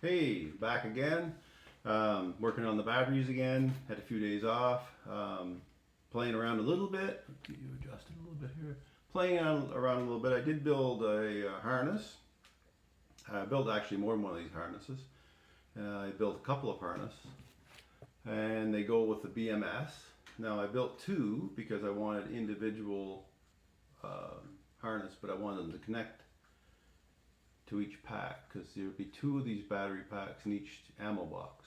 Hey, back again. Working on the batteries again. Had a few days off. Playing around a little bit. You adjust it a little bit here. Around a little bit. I did build a harness. I built actually more than one of these harnesses. I built a couple of harnesses, and they go with the BMS. Now I built two because I wanted individual harness, but I wanted them to connect to each pack because there would be two of these battery packs in each ammo box.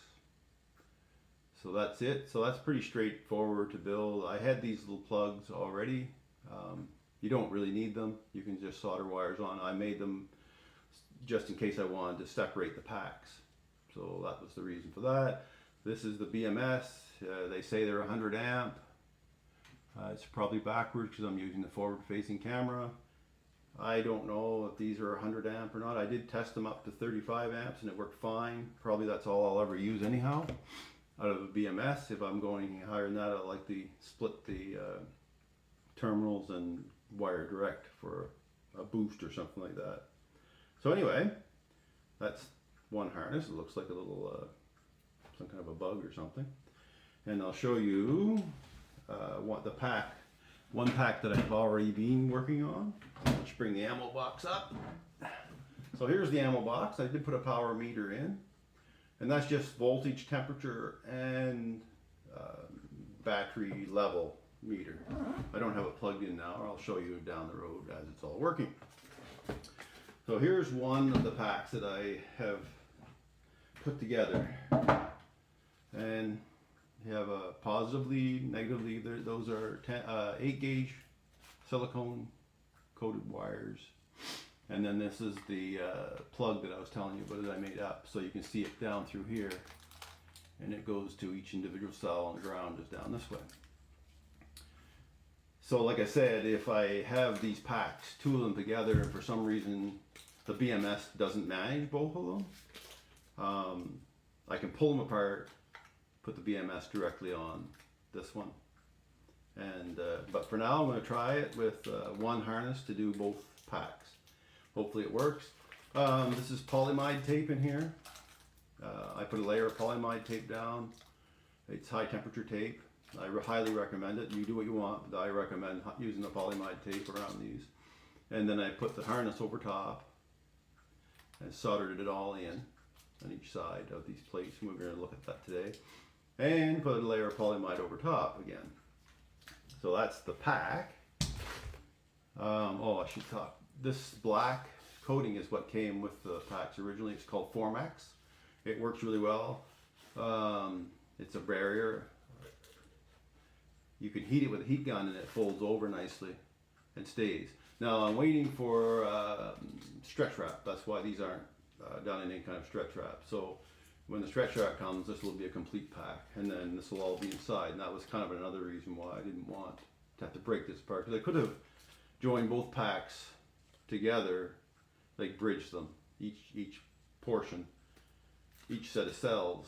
So that's it. So that's pretty straightforward to build. I had these little plugs already. You don't really need them. You can just solder wires on. I made them just in case I wanted to separate the packs. So that was the reason for that. This is the BMS. They say they're 100 amp. It's probably backwards because I'm using the forward facing camera. I don't know if these are 100 amp or not. I did test them up to 35 amps and it worked fine. Probably that's all I'll ever use anyhow out of a BMS. If I'm going higher than that, I like to split the terminals and wire direct for a boost or something like that. So anyway, that's one harness. It looks like a little some kind of a bug or something. And I'll show you what the pack. One pack that I've already been working on. Let's bring the ammo box up. So here's the ammo box. I did put a power meter in, and that's just voltage, temperature, and battery level meter. I don't have it plugged in now. I'll show you down the road as it's all working. So here's one of the packs that I have put together, and you have a positive lead, negative lead. Those are 8 gauge silicone coated wires. And then this is the plug that I was telling you about that I made up. So you can see it down through here. And it goes to each individual cell on the ground just down this way. So like I said, if I have these packs, two of them together, and for some reason the BMS doesn't manage both of them, I can pull them apart, put the BMS directly on this one, and but for now I'm going to try it with one harness to do both packs. Hopefully it works. This is polyamide tape in here. I put a layer of polyamide tape down. It's high temperature tape. I highly recommend it. You do what you want, but I recommend using the polyamide tape around these. And then I put the harness over top and soldered it all in on each side of these plates. We're going to look at that today. And put a layer of polyamide over top again. So that's the pack. I should talk. This black coating is what came with the packs originally. It's called Formax. It works really well. It's a barrier. You can heat it with a heat gun and it folds over nicely and stays. Now I'm waiting for stretch wrap. That's why these aren't done in any kind of stretch wrap. So when the stretch wrap comes, this will be a complete pack, and then this will all be inside. And that was kind of another reason why I didn't want to have to break this apart, because I could have joined both packs together, like bridged them, each portion, each set of cells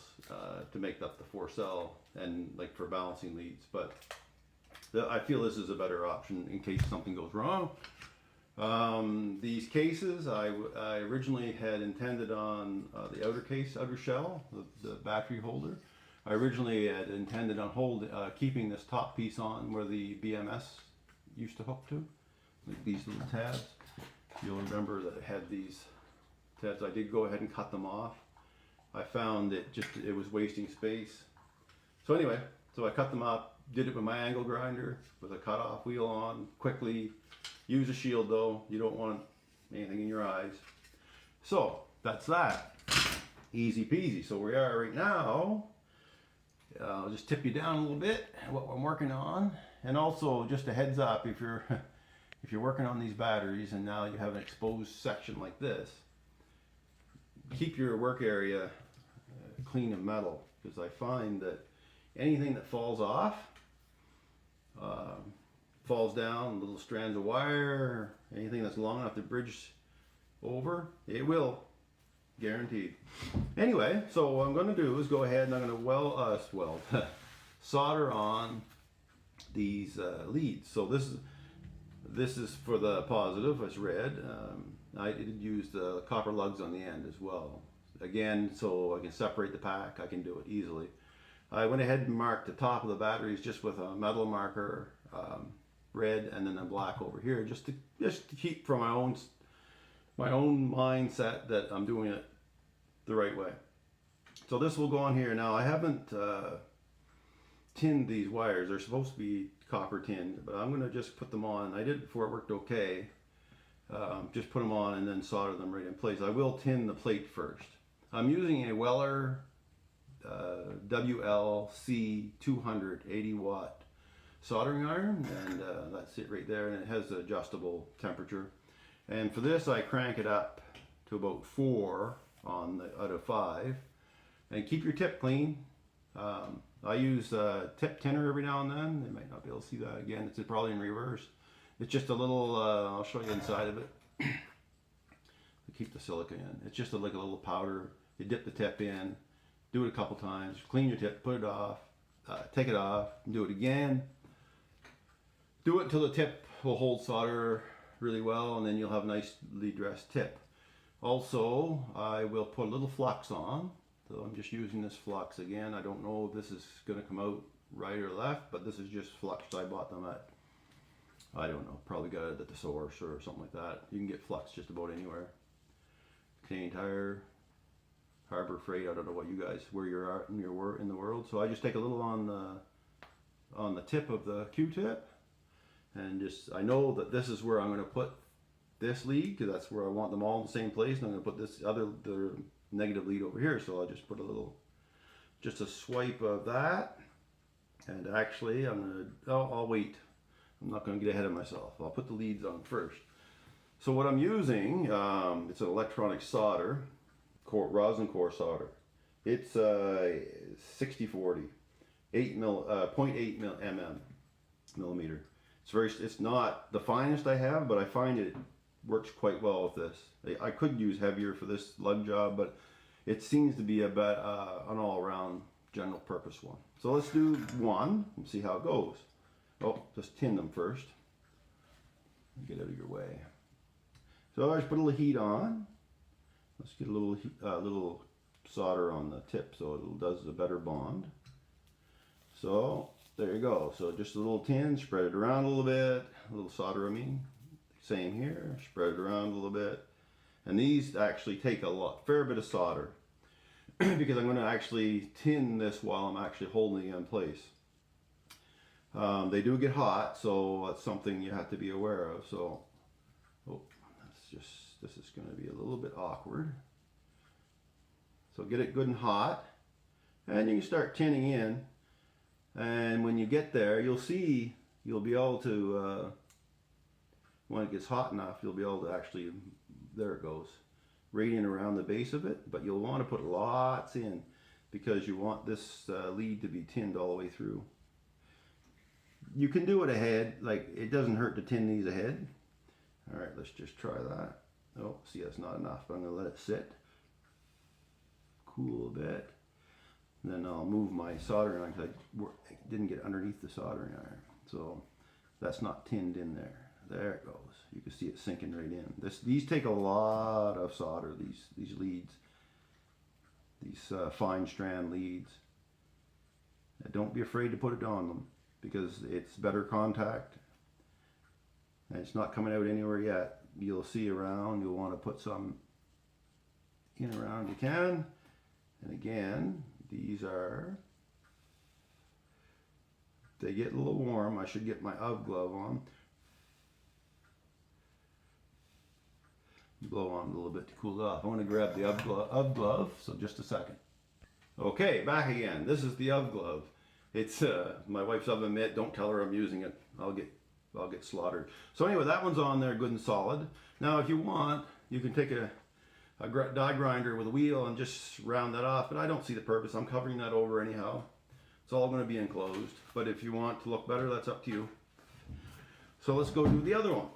to make up the 4 cell, and like for balancing leads. But I feel this is a better option in case something goes wrong. These cases I originally had intended on the outer shell, the battery holder. I originally had intended on keeping this top piece on where the BMS used to hook to, like these little tabs. You'll remember that it had these tabs. I did go ahead and cut them off. I found it was wasting space. So anyway, so I cut them up, did it with my angle grinder with a cut-off wheel on, quickly. Use a shield though, you don't want anything in your eyes. So that's that. Easy peasy. So we are right now. I'll just tip you down a little bit what I'm working on. And also just a heads up, if you're working on these batteries and now you have an exposed section like this, keep your work area clean of metal, because I find that anything that falls off, falls down, little strands of wire, anything that's long enough to bridge over, it will, guaranteed. Anyway, so what I'm going to do is go ahead and I'm going to solder on these leads. So this is for the positive, it's red. I did use the copper lugs on the end as well. again, so I can separate the pack. I can do it easily. I went ahead and marked the top of the batteries just with a metal marker, red, and then a black over here, just to keep from my own mindset that I'm doing it the right way. So this will go on here. Now I haven't tinned these wires. They're supposed to be copper tinned, but I'm gonna just put them on. I did it before, it worked okay. Just put them on and then solder them right in place. I will tin the plate first. I'm using a Weller WLC 200 80-watt soldering iron, and that's it right there, and it has the adjustable temperature. And for this I crank it up to about 4 on the out of 5, and keep your tip clean. I use a tip tinner every now and then. You might not be able to see that again. It's probably in reverse. It's just a little, I'll show you inside of it. To keep the silica in. It's just like a little powder. You dip the tip in, do it a couple times, clean your tip, put it off, take it off, do it again. Do it until the tip will hold solder really well, and then you'll have a nicely dressed tip. Also, I will put a little flux on. So I'm just using this flux again. I don't know if this is going to come out right or left, but this is just flux. I bought them at, I don't know, probably got it at the source or something like that. You can get flux just about anywhere. Canadian Tire, Harbor Freight. I don't know what you guys, where you are in the world. So I just take a little on the tip of the Q-tip, and just, I know that this is where I'm going to put this lead, because that's where I want them all in the same place, and I'm going to put this the negative lead over here. So I'll just put just a swipe of that, and actually I'll wait. I'm not going to get ahead of myself. I'll put the leads on first. So what I'm using, it's an electronic solder, rosin core solder. It's 6040, 0.8 millimeter. It's not the finest I have, but I find it works quite well with this. I could use heavier for this lug job, but it seems to be an all-around general purpose one. So let's do one and see how it goes. Oh, just tin them first. Get out of your way. So I just put a little heat on. Let's get a little solder on the tip so it does a better bond. So there you go. So just a little tin, spread it around a little bit. A little solder, I mean. Same here, spread it around a little bit. And these actually take fair bit of solder because I'm going to actually tin this while I'm actually holding it in place. They do get hot, so that's something you have to be aware of. So, this is going to be a little bit awkward. So get it good and hot, and you can start tinning in. And when you get there, you'll be able to, when it gets hot enough, you'll be able to actually, there it goes, right in around the base of it. But you'll want to put lots in because you want this lead to be tinned all the way through. You can do it ahead, like it doesn't hurt to tin these ahead. All right, let's just try that. Oh, see, that's not enough. I'm going to let it sit, cool a bit. Then I'll move my soldering iron because I didn't get underneath the soldering iron. So that's not tinned in there. There it goes. You can see it sinking right in. These take a lot of solder, these leads, these fine strand leads. Now, don't be afraid to put it on them because it's better contact. And it's not coming out anywhere yet. You'll see around, you'll want to put some in around you can. And again, they get a little warm. I should get my UV glove on. Blow on a little bit to cool it off. I want to grab the UV glove, so just a second. Okay, back again. This is the UV glove. It's my wife's oven mitt. Don't tell her I'm using it. I'll get slaughtered. So anyway, that one's on there good and solid. Now if you want, you can take a die grinder with a wheel and just round that off, but I don't see the purpose. I'm covering that over anyhow. It's all going to be enclosed, but if you want to look better, that's up to you. So let's go do the other one.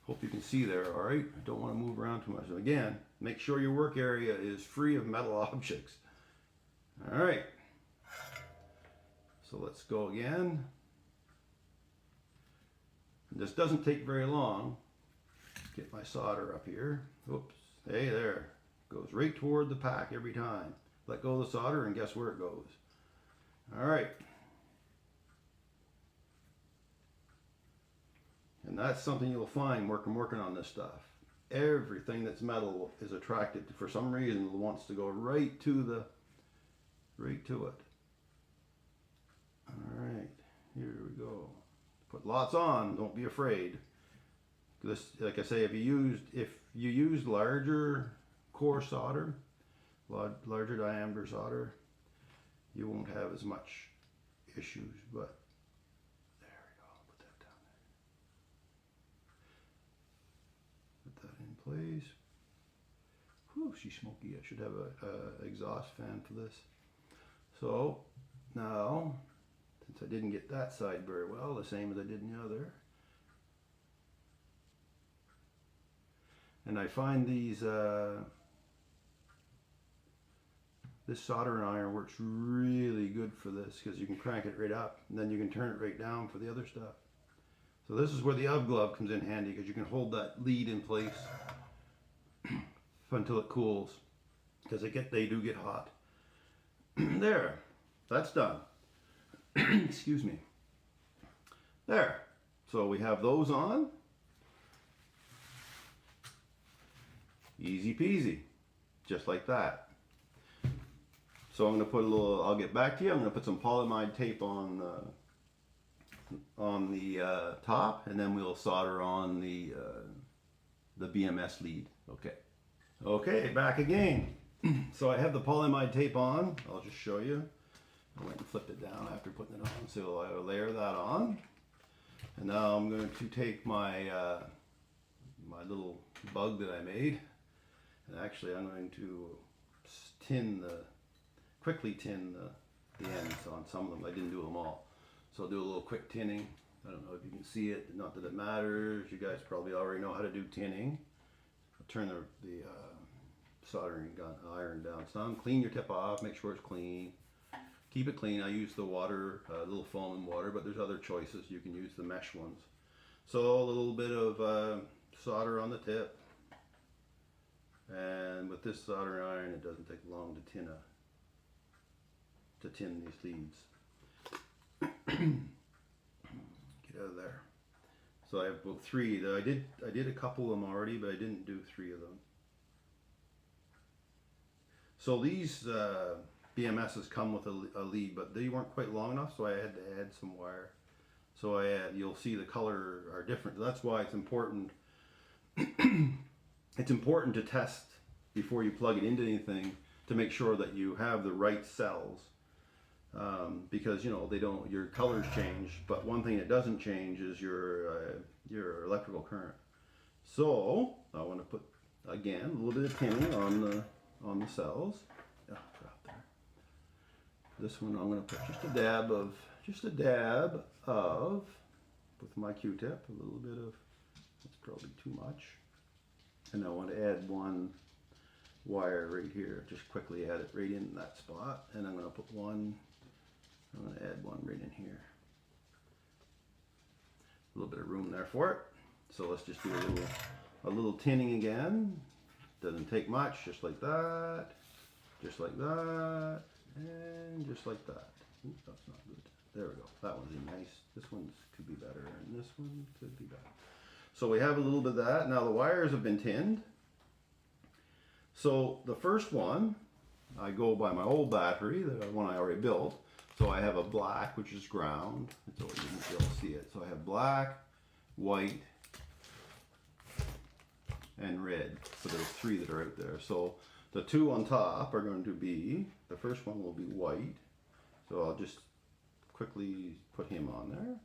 Hope you can see there, all right? I don't want to move around too much. So again, make sure your work area is free of metal objects. All right. So let's go again. This doesn't take very long. Get my solder up here. Oops, Hey there. Goes right toward the pack every time. Let go of the solder and guess where it goes. All right. And that's something you'll find working on this stuff. Everything that's metal is attracted to, for some reason, wants to go right to it. All right, here we go. Put lots on. Don't be afraid. This, like I say, if you use larger core solder, larger diameter solder, you won't have as much issues. But there we go. Put that down there. Put that in place. Whew, she's smoky. I should have a exhaust fan for this. So now, since I didn't get that side very well, the same as I did in the other. And I find these, this soldering iron works really good for this because you can crank it right up and then you can turn it right down for the other stuff. So this is where the UV glove comes in handy because you can hold that lead in place until it cools because they do get hot. There, that's done. Excuse me. There. So we have those on. Easy peasy. Just like that. So I'm going to put a little, I'll get back to you. I'm going to put some polyamide tape on the top, and then we'll solder on the BMS lead. Okay. Okay, back again. So I have the polyamide tape on. I'll just show you. I went and flipped it down after putting it on. So I'll layer that on. And now I'm going to take my my little bug that I made. And actually I'm going to quickly tin the ends on some of them. I didn't do them all. So I'll do a little quick tinning. I don't know if you can see it. Not that it matters. You guys probably already know how to do tinning. I'll turn the soldering iron down some. Clean your tip off. Make sure it's clean. Keep it clean. I use the water, a little foam and water, but there's other choices. You can use the mesh ones. So a little bit of solder on the tip. And with this soldering iron, it doesn't take long to tin these leads. Get out of there. So I have about 3. I did a couple of them already, but I didn't do 3 of them. So these BMSs come with a lead, but they weren't quite long enough, so I had to add some wire. So you'll see the color are different. That's why it's important. It's important to test before you plug it into anything to make sure that you have the right cells, because your colors change. But one thing that doesn't change is your electrical current. So I want to put again a little bit of tinning on the cells. Oh, drop there. This one I'm going to put just a dab of with my Q-tip, a little bit of, that's probably too much. And I want to add one wire right here. Just quickly add it right in that spot. And I'm going to add one right in here. A little bit of room there for it. So let's just do a little tinning again. Doesn't take much, just like that, and just like that. Oops, that's not good. There we go. That one's nice. This one could be better, and this one could be better. So we have a little bit of that. Now the wires have been tinned. So the first one, I go by my old battery, the one I already built. So I have a black, which is ground. So you can still see it. So I have black, white, and red. So there's 3 that are out there. So the 2 on top are going to be, the first one will be white. So I'll just quickly put him on there.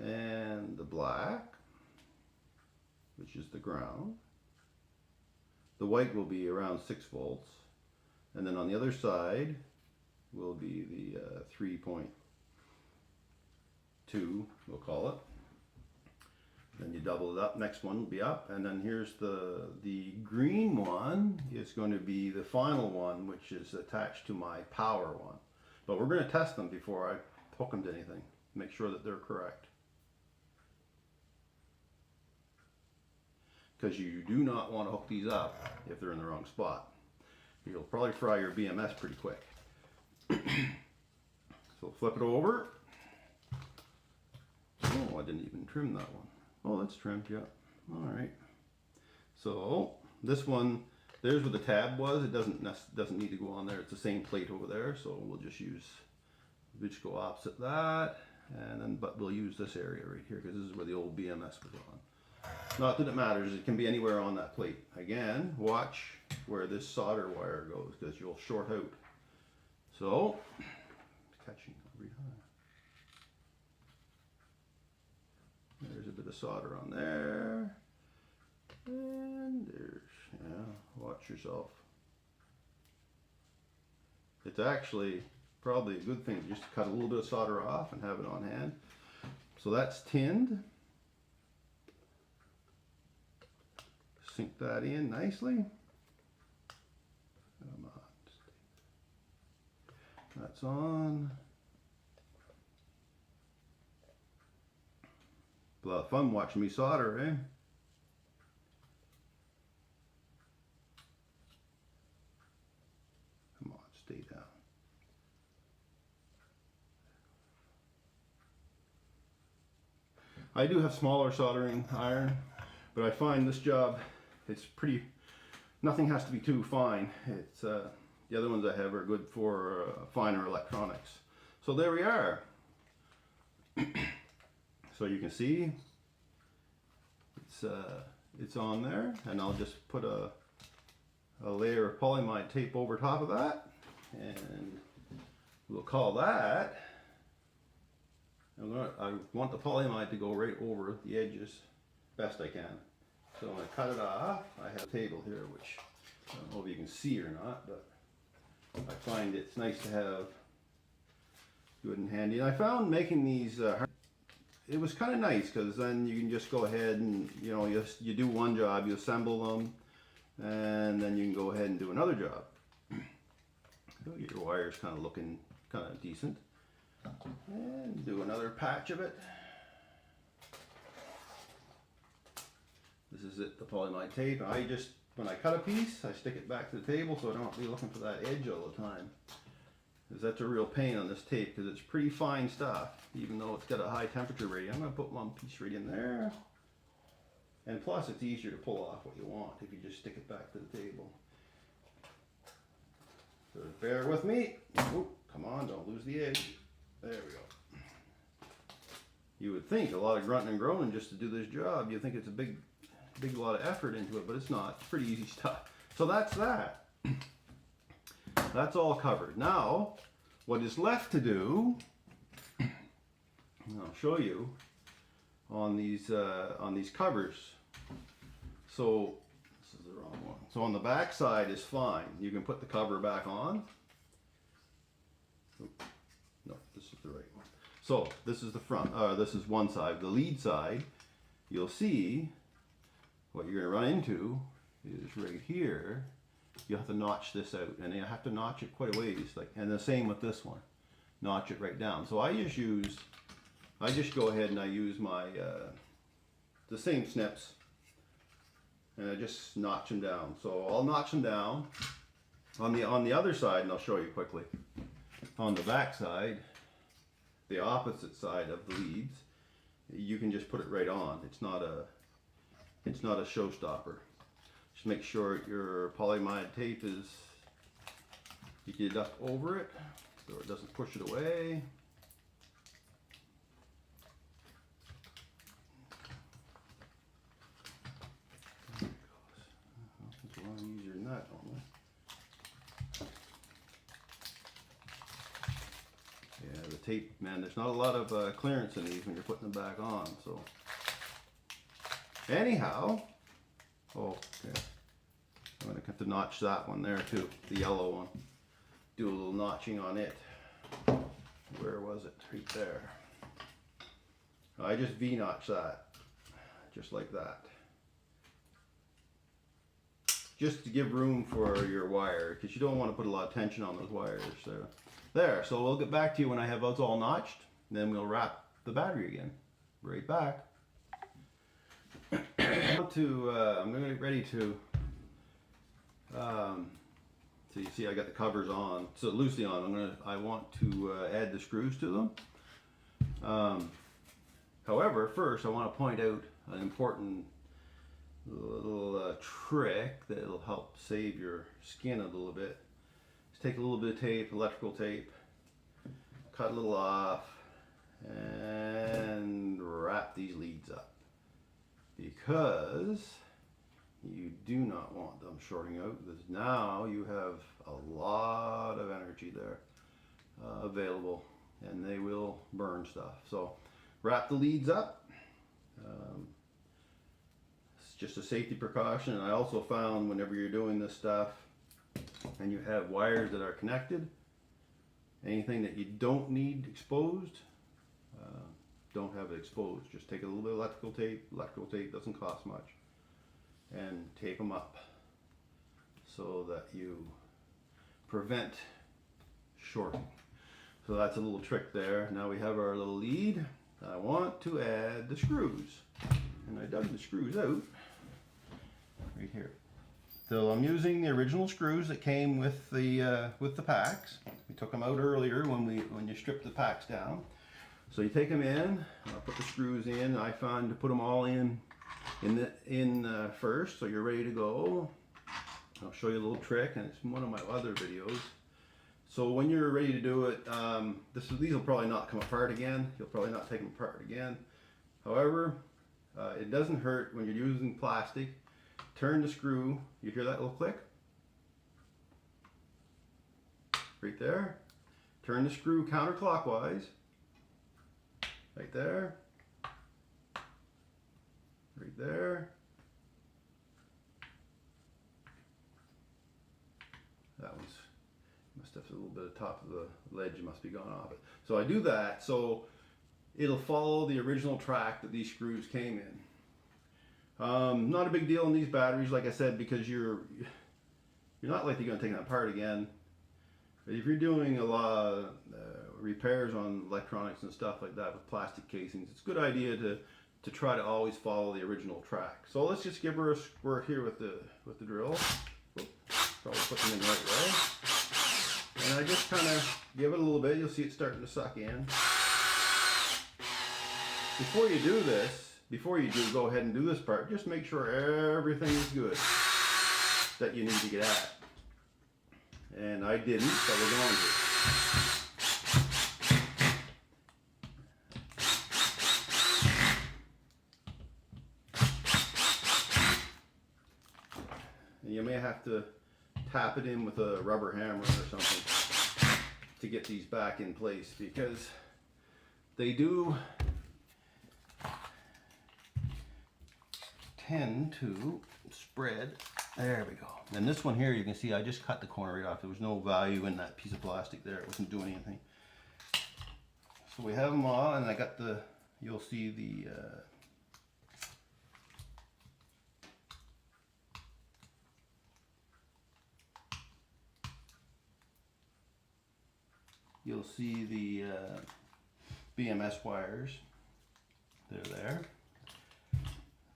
And the black, which is the ground. The white will be around 6 volts. And then on the other side will be the 3.2, we'll call it. Then you double it up, next one will be up, and then here's the green one is going to be the final one, which is attached to my power one. But we're going to test them before I hook them to anything, make sure that they're correct. because you do not want to hook these up if they're in the wrong spot. You'll probably fry your BMS pretty quick. So flip it over. Oh, I didn't even trim that one. Oh, that's trimmed, yeah. All right. So this one, there's where the tab was. It doesn't need to go on there. It's the same plate over there. So we'll just go opposite that, and then but we'll use this area right here because this is where the old BMS was on. Not that it matters. It can be anywhere on that plate. Again, watch where this solder wire goes because you'll short out. So catching every time. There's a bit of solder on there. And there's, yeah, watch yourself. It's actually probably a good thing just to cut a little bit of solder off and have it on hand. So that's tinned. Sink that in nicely. Come on. That's on. A lot of fun watching me solder, eh? Come on, stay down. I do have smaller soldering iron, but I find this job, it's pretty, nothing has to be too fine. It's the other ones I have are good for finer electronics. So there we are. So you can see it's on there, and I'll just put a layer of polyamide tape over top of that, and we'll call that. I want the polyamide to go right over the edges best I can. So when I cut it off, I have a table here, which I don't know if you can see or not, but I find it's nice to have good and handy. And I found making these it was kind of nice because then you can just go ahead and you do one job, you assemble them, and then you can go ahead and do another job. So get your wires kind of looking kind of decent, and do another patch of it. This is it, the polyamide tape. When I cut a piece, I stick it back to the table so I don't have to be looking for that edge all the time. Because that's a real pain on this tape because it's pretty fine stuff, even though it's got a high temperature rating. I'm going to put one piece right in there. And plus it's easier to pull off what you want if you just stick it back to the table. So bear with me. Oop, come on, don't lose the edge. There we go. You would think a lot of grunting and groaning just to do this job. You think it's a big lot of effort into it, but it's not. It's pretty easy stuff. So that's that. That's all covered. Now, what is left to do, and I'll show you on these covers. So this is the wrong one. So on the back side is fine. You can put the cover back on. Oop. No, this is the right one. So this is the front. This is one side. The lead side. You'll see what you're going to run into is right here. You have to notch this out, and you have to notch it quite a ways, and the same with this one. Notch it right down. So I just go ahead and I use my the same snips, and I just notch them down. So I'll notch them down on the other side, and I'll show you quickly. On the back side, the opposite side of the leads, you can just put it right on. It's not a showstopper. Just make sure your polyamide tape is, you get it up over it so it doesn't push it away. It's a lot easier than that normally. Yeah, the tape, man, there's not a lot of clearance in these when you're putting them back on. So anyhow, okay. I'm going to have to notch that one there too, the yellow one. Do a little notching on it. Where was it? Right there. I just V-notch that, just like that. Just to give room for your wire, because you don't want to put a lot of tension on those wires. There, so we'll get back to you when I have those all notched, then we'll wrap the battery again. Right back. I'm going to get ready to, so you see I got the covers on, so loosely on. I want to add the screws to them. However, first I want to point out an important little trick that will help save your skin a little bit. Just take a little bit of tape, electrical tape, cut a little off, and wrap these leads up, because you do not want them shorting out, because now you have a lot of energy there available, and they will burn stuff. So wrap the leads up. It's just a safety precaution. And I also found whenever you're doing this stuff and you have wires that are connected, anything that you don't need exposed, don't have it exposed. Just take a little bit of electrical tape. Electrical tape doesn't cost much, and tape them up so that you prevent shorting. So that's a little trick there. Now we have our little lead. I want to add the screws, and I dug the screws out right here. So I'm using the original screws that came with the packs. We took them out earlier when you strip the packs down. So you take them in, put the screws in. I find to put them all in first, so you're ready to go. I'll show you a little trick, and it's in one of my other videos. So when you're ready to do it, these will probably not come apart again. You'll probably not take them apart again. However, it doesn't hurt when you're using plastic. Turn the screw. You hear that little click? Right there. Turn the screw counterclockwise. Right there. Right there. That one's must have a little bit of top of the ledge must be gone off it. So I do that so it'll follow the original track that these screws came in. Not a big deal on these batteries, like I said, because you're not likely going to take them apart again. But if you're doing a lot of repairs on electronics and stuff like that with plastic casings, it's a good idea to try to always follow the original track. So let's just give her a squirt here with the drill. Probably put them in the right way. And I just kind of give it a little bit. You'll see it starting to suck in. Before you do this, go ahead and do this part, just make sure everything is good that you need to get at. And I didn't, but we're going to. And you may have to tap it in with a rubber hammer or something to get these back in place, because they do tend to spread. There we go. And this one here, you can see I just cut the corner right off. There was no value in that piece of plastic there. It wasn't doing anything. So we have them all, and I got the, you'll see the BMS wires. They're there.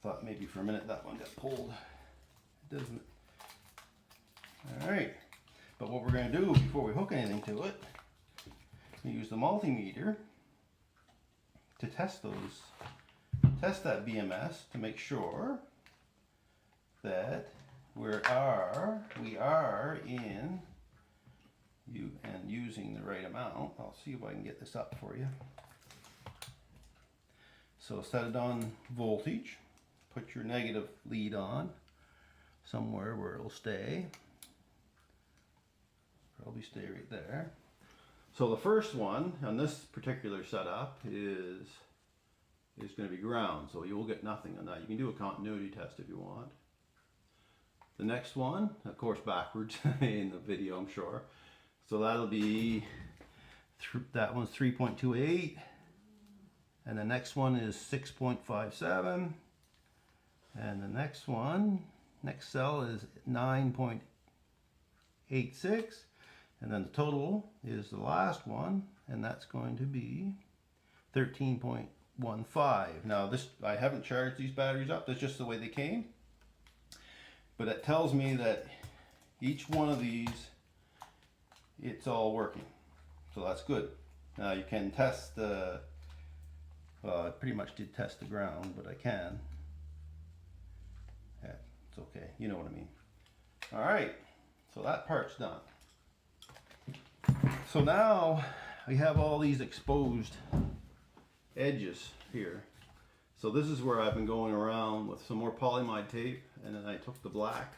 Thought maybe for a minute that one got pulled. It doesn't. Alright, but what we're going to do before we hook anything to it, we use the multimeter to test that BMS to make sure that we are in and using the right amount. I'll see if I can get this up for you. So set it on voltage, put your negative lead on somewhere where it'll stay. Probably stay right there. So the first one on this particular setup is going to be ground, so you will get nothing on that. You can do a continuity test if you want. The next one, of course backwards in the video, I'm sure. So that'll be, that one's 3.28, and the next one is 6.57, and the next cell is 9.86, and then the total is the last one, and that's going to be 13.1. 0.15. Now this, I haven't charged these batteries up, that's just the way they came. But it tells me that each one of these, it's all working. So that's good. Now you can test the, well, I pretty much did test the ground, but I can. Yeah, it's okay, you know what I mean. All right, so that part's done. So now we have all these exposed edges here. So this is where I've been going around with some more polyamide tape, and then I took the black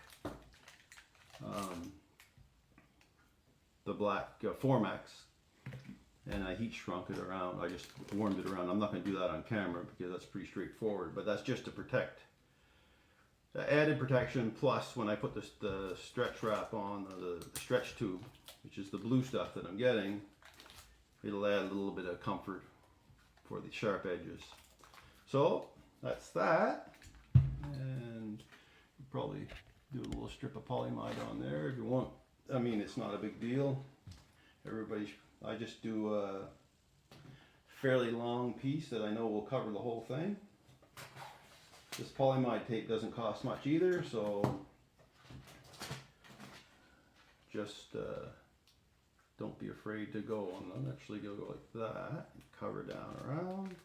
Formex, and I heat shrunk it around. I just warmed it around. I'm not going to do that on camera because that's pretty straightforward, but that's just to protect. Added protection, plus when I put the stretch wrap on, the stretch tube, which is the blue stuff that I'm getting, it'll add a little bit of comfort for the sharp edges. So that's that, and probably do a little strip of polyamide on there if you want. I mean, it's not a big deal. I just do a fairly long piece that I know will cover the whole thing. This polyamide tape doesn't cost much either, so just don't be afraid to go on them. Actually go like that, cover down around,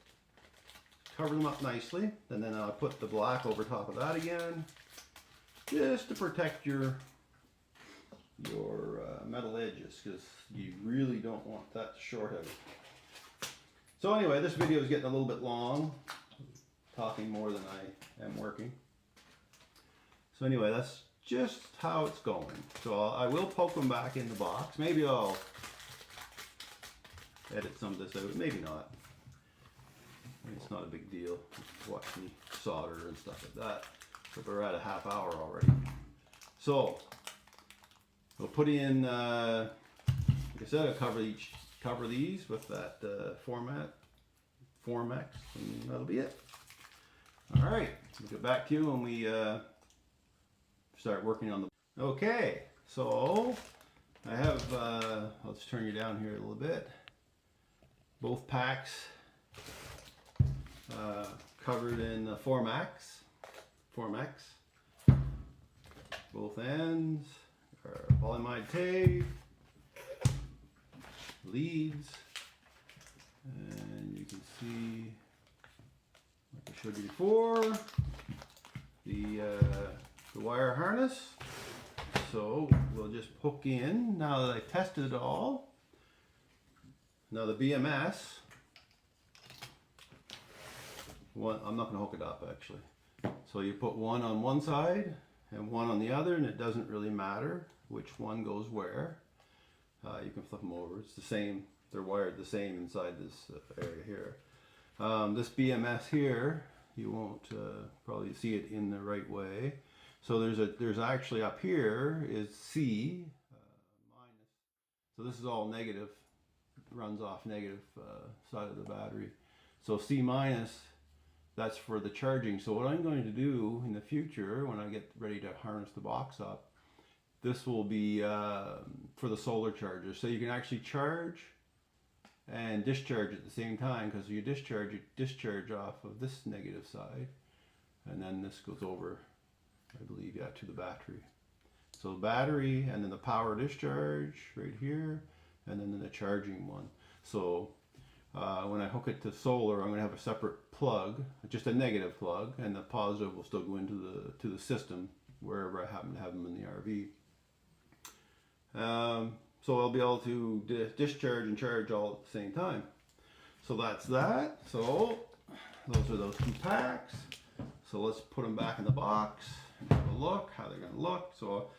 cover them up nicely, and then I'll put the black over top of that again, just to protect your metal edges, because you really don't want that to short out. So anyway, this video is getting a little bit long, talking more than I am working. So anyway, that's just how it's going. So I will poke them back in the box. Maybe I'll edit some of this out, maybe not. It's not a big deal. Watch me solder and stuff like that. But we're at a half hour already. So we'll put in, like I said, I'll cover these with that Formex, and that'll be it. All right, we'll get back to you when we start working on the. Okay, so I have. I'll just turn you down here a little bit. Both packs covered in Formex. Both ends are polyamide tape, leads, and you can see, like I showed you before, the wire harness. So we'll just hook in. Now that I've tested it all, now the BMS, I'm not going to hook it up actually. So you put one on one side and one on the other, and it doesn't really matter which one goes where. You can flip them over. It's the same. They're wired the same inside this area here. This BMS here, you won't probably see it in the right way. So there's actually up here is C minus. So this is all negative. It runs off negative side of the battery. So C minus, that's for the charging. So what I'm going to do in the future, when I get ready to harness the box up, this will be for the solar charger. So you can actually charge and discharge at the same time, because you discharge off of this negative side, and then this goes over, I believe, yeah, to the battery. So the battery, and then the power discharge right here, and then the charging one. So when I hook it to solar, I'm going to have a separate plug, just a negative plug, and the positive will still go into the system wherever I happen to have them in the RV. So I'll be able to discharge and charge all at the same time. So that's that. So those are those two packs. So let's put them back in the box and have a look how they're going to look. So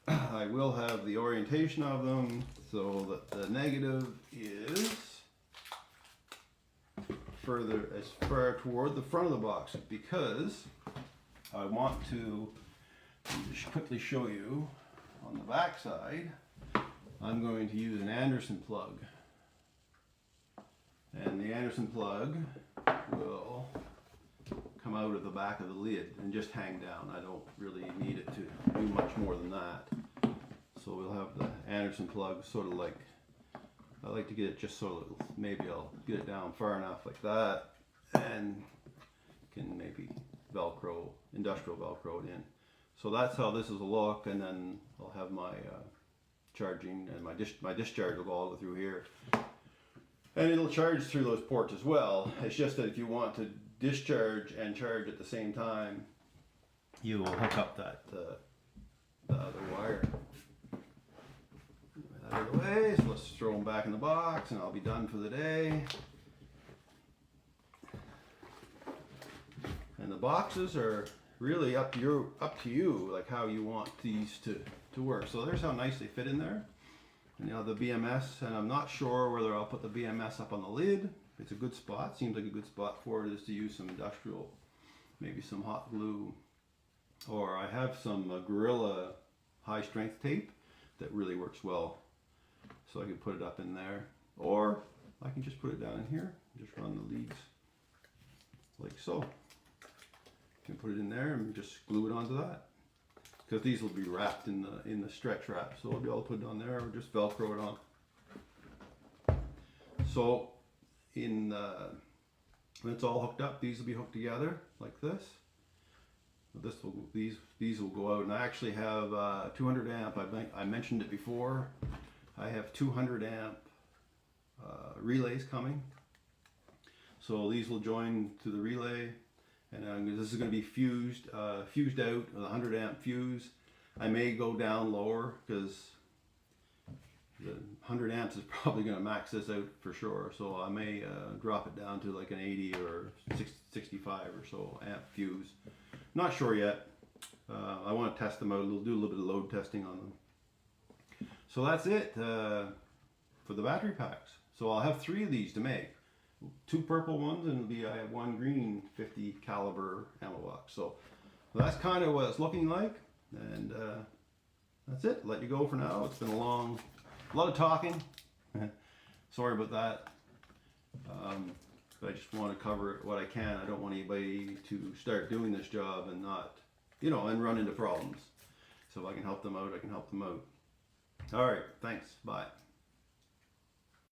I will have the orientation of them so that the negative is further as far toward the front of the box, because I want to just quickly show you on the back side. I'm going to use an Anderson plug, and the Anderson plug will come out of the back of the lid and just hang down. I don't really need it to do much more than that. So we'll have the Anderson plug sort of like I like to get it just so that maybe I'll get it down far enough like that and can maybe Velcro, industrial Velcro it in. So that's how this is a look, and then I'll have my charging, and my discharge will go all through here. And it'll charge through those ports as well. It's just that if you want to discharge and charge at the same time, you will hook up that the other wire. Get that out of the way, so let's throw them back in the box and I'll be done for the day. And the boxes are really up to you, like how you want these to work. So there's how nice they fit in there. And the BMS, and I'm not sure whether I'll put the BMS up on the lid. It's a good spot, seems like a good spot for it is to use some industrial, maybe some hot glue, or I have some Gorilla high strength tape that really works well. So I can put it up in there, or I can just put it down in here, just run the leads like so. You can put it in there and just glue it onto that. Because these will be wrapped in the stretch wrap, so I'll be able to put it on there or just Velcro it on. So when it's all hooked up, these will be hooked together like this. These will go out, and I actually have 200 amp. I mentioned it before. I have 200 amp relays coming. So these will join to the relay. And this is going to be fused out with a 100 amp fuse. I may go down lower because the 100 amps is probably going to max this out for sure. So I may drop it down to like an 80 or 65 or so amp fuse. Not sure yet. I want to test them out. We'll do a little bit of load testing on them. So that's it for the battery packs. So I'll have 3 of these to make. 2 purple ones, and I have 1 green 50 caliber ammo box. So that's kind of what it's looking like, and that's it. Let you go for now. It's been a lot of talking. Sorry about that. But I just want to cover what I can. I don't want anybody to start doing this job and not, and run into problems. So if I can help them out, I can help them out. All right, thanks. Bye.